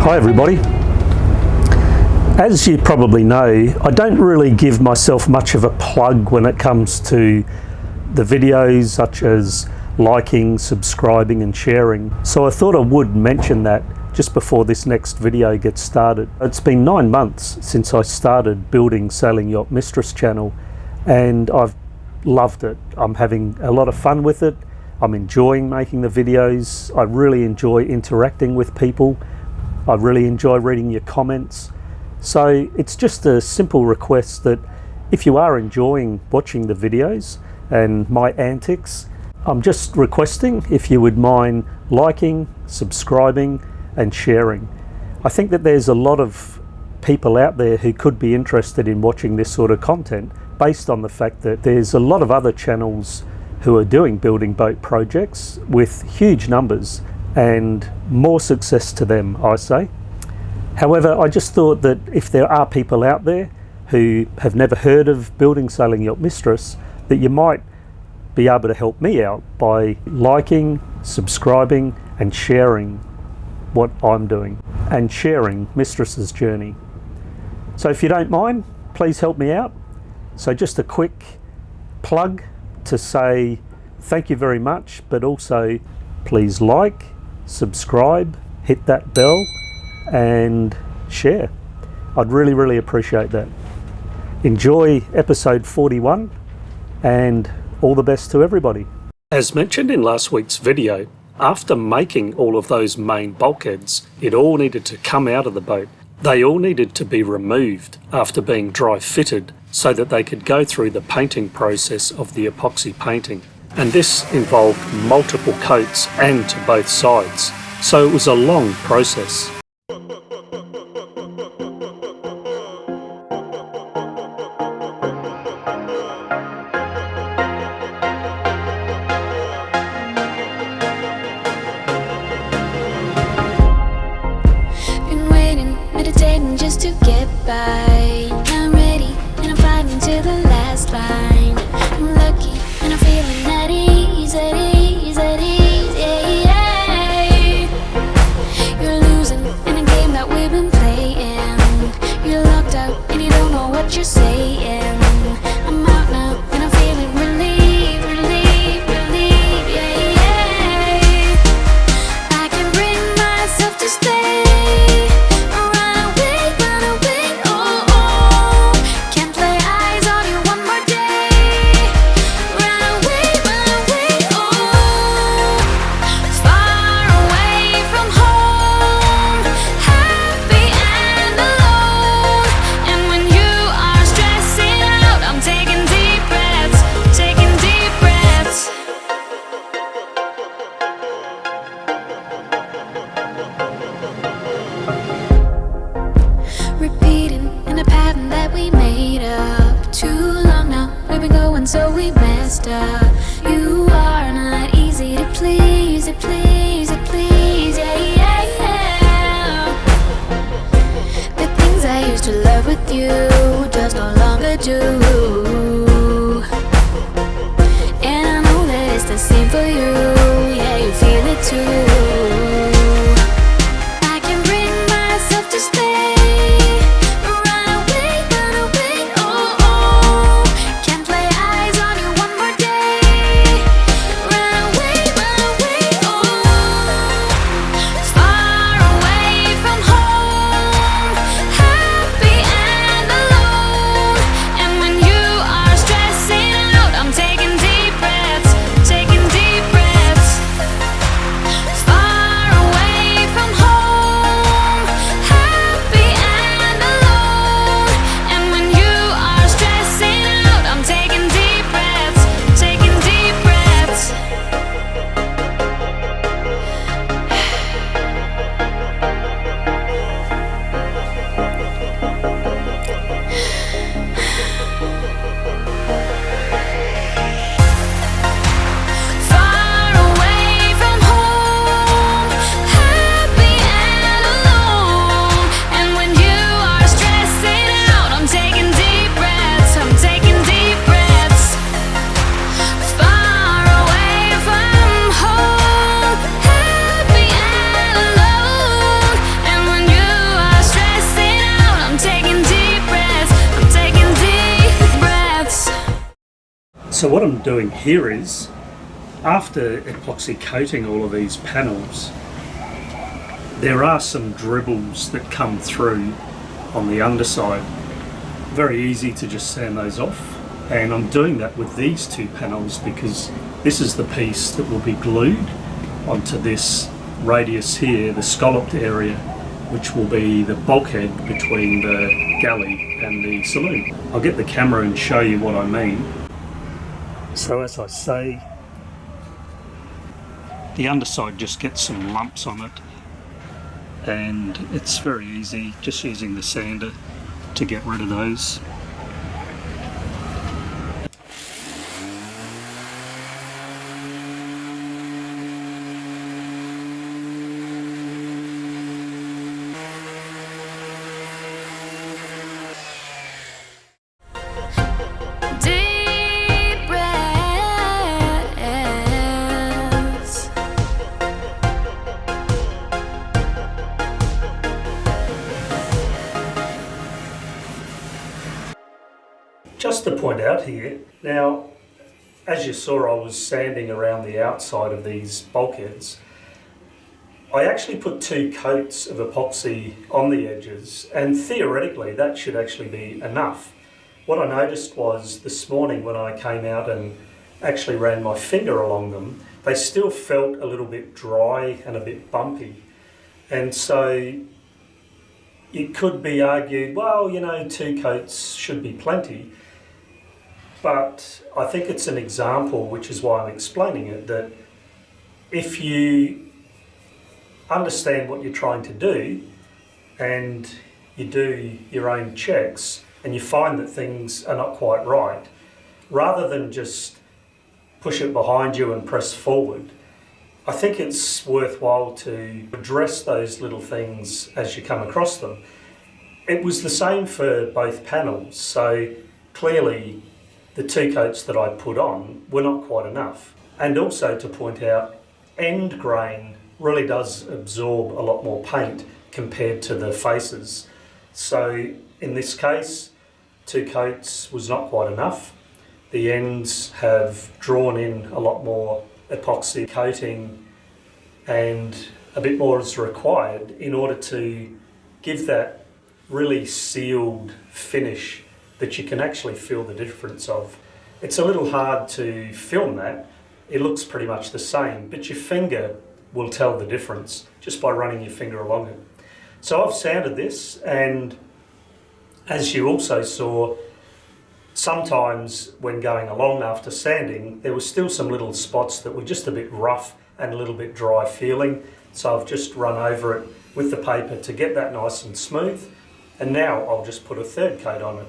Hi everybody. As you probably know, I don't really give myself much of a plug when it comes to the videos, such as liking, subscribing and sharing. So I thought I would mention that just before this next video gets started. It's been 9 months since I started building Sailing Yacht Mistress channel, and I've loved it. I'm having a lot of fun with it. I'm enjoying making the videos. I really enjoy interacting with people. I really enjoy reading your comments. So it's just a simple request that if you are enjoying watching the videos and my antics, I'm just requesting if you would mind liking, subscribing and sharing. I think that there's a lot of people out there who could be interested in watching this sort of content based on the fact that there's a lot of other channels who are doing building boat projects with huge numbers, and more success to them, I say. However, I just thought that if there are people out there who have never heard of building Sailing Yacht Mistress, that you might be able to help me out by liking, subscribing and sharing what I'm doing and sharing Mistress's journey. So if you don't mind, please help me out. So just a quick plug to say thank you very much, but also please like, subscribe, hit that bell and share. I'd really appreciate that. Enjoy episode 41 and all the best to everybody. As mentioned in last week's video, after making all of those main bulkheads, it all needed to come out of the boat. They all needed to be removed after being dry fitted so that they could go through the painting process of the epoxy painting. And this involved multiple coats and to both sides, so it was a long process. Been waiting, meditating just to get by. Now I'm ready and I'm fighting to the last line. I'm lucky and I'm feeling at ease, at ease, at ease, yeah. You're losing in a game that we've been playing. You're locked out and you don't know what you're saying. I'm out now and I'm feeling relieved, relieved, relieved, yeah. I can bring myself to stay. Run away, oh, oh. Can't play eyes on you one more day. Run away, oh. Far away from home, happy and alone. And when you are stressing out, I'm taking deep breaths, taking deep breaths. Repeating in a pattern that we made up. Too long now, we've been going so we messed up. You are not easy to please, to please, to please, yeah. The things I used to love with you just no longer do. And I know that it's the same for you, yeah, you feel it too. I can bring myself to stay. Run away, oh, oh. Can't play eyes on you one more day. Run away, oh. Far away from home, happy and alone. And when So what I'm doing here is, after epoxy coating all of these panels, there are some dribbles that come through on the underside. Very easy to just sand those off, and I'm doing that with these two panels because this is the piece that will be glued onto this radius here, the scalloped area, which will be the bulkhead between the galley and the saloon. I'll get the camera and show you what I mean. So as I say, the underside just gets some lumps on it, and it's very easy just using the sander to get rid of those. Just to point out here, now as you saw I was sanding around the outside of these bulkheads. I actually put 2 coats of epoxy on the edges, and theoretically that should actually be enough. What I noticed was this morning when I came out and actually ran my finger along them, they still felt a little bit dry and a bit bumpy. And so it could be argued, well, you know, 2 coats should be plenty. But I think it's an example, which is why I'm explaining it, that if you understand what you're trying to do and you do your own checks and you find that things are not quite right, rather than just push it behind you and press forward, I think it's worthwhile to address those little things as you come across them. It was the same for both panels, so clearly the 2 coats that I put on were not quite enough. And also to point out, end grain really does absorb a lot more paint compared to the faces. So in this case, 2 coats was not quite enough. The ends have drawn in a lot more epoxy coating, and a bit more is required in order to give that really sealed finish that you can actually feel the difference of. It's a little hard to film that. It looks pretty much the same, but your finger will tell the difference just by running your finger along it. So I've sanded this, and as you also saw, sometimes when going along after sanding, there were still some little spots that were just a bit rough and a little bit dry feeling. So I've just run over it with the paper to get that nice and smooth. And now I'll just put a 3rd coat on it.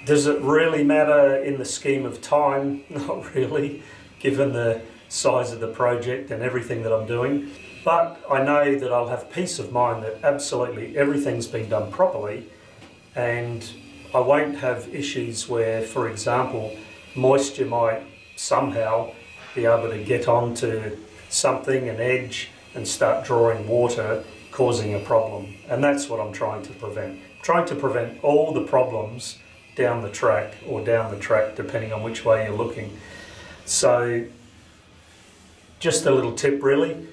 Does it really matter in the scheme of time? Not really, given the size of the project and everything that I'm doing. But I know that I'll have peace of mind that absolutely everything's been done properly, and I won't have issues where, for example, moisture might somehow be able to get onto something, an edge, and start drawing water, causing a problem. And that's what I'm trying to prevent. I'm trying to prevent all the problems down the track, or down the track depending on which way you're looking. So just a little tip really,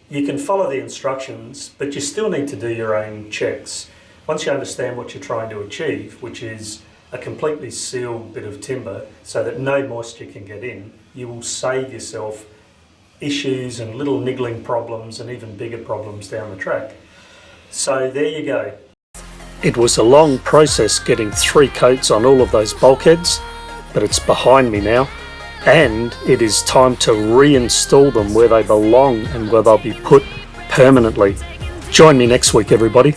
you can follow the instructions, but you still need to do your own checks. Once you understand what you're trying to achieve, which is a completely sealed bit of timber so that no moisture can get in, you will save yourself issues and little niggling problems and even bigger problems down the track. So there you go. It was a long process getting 3 coats on all of those bulkheads, but it's behind me now, and it is time to reinstall them where they belong and where they'll be put permanently. Join me next week, everybody.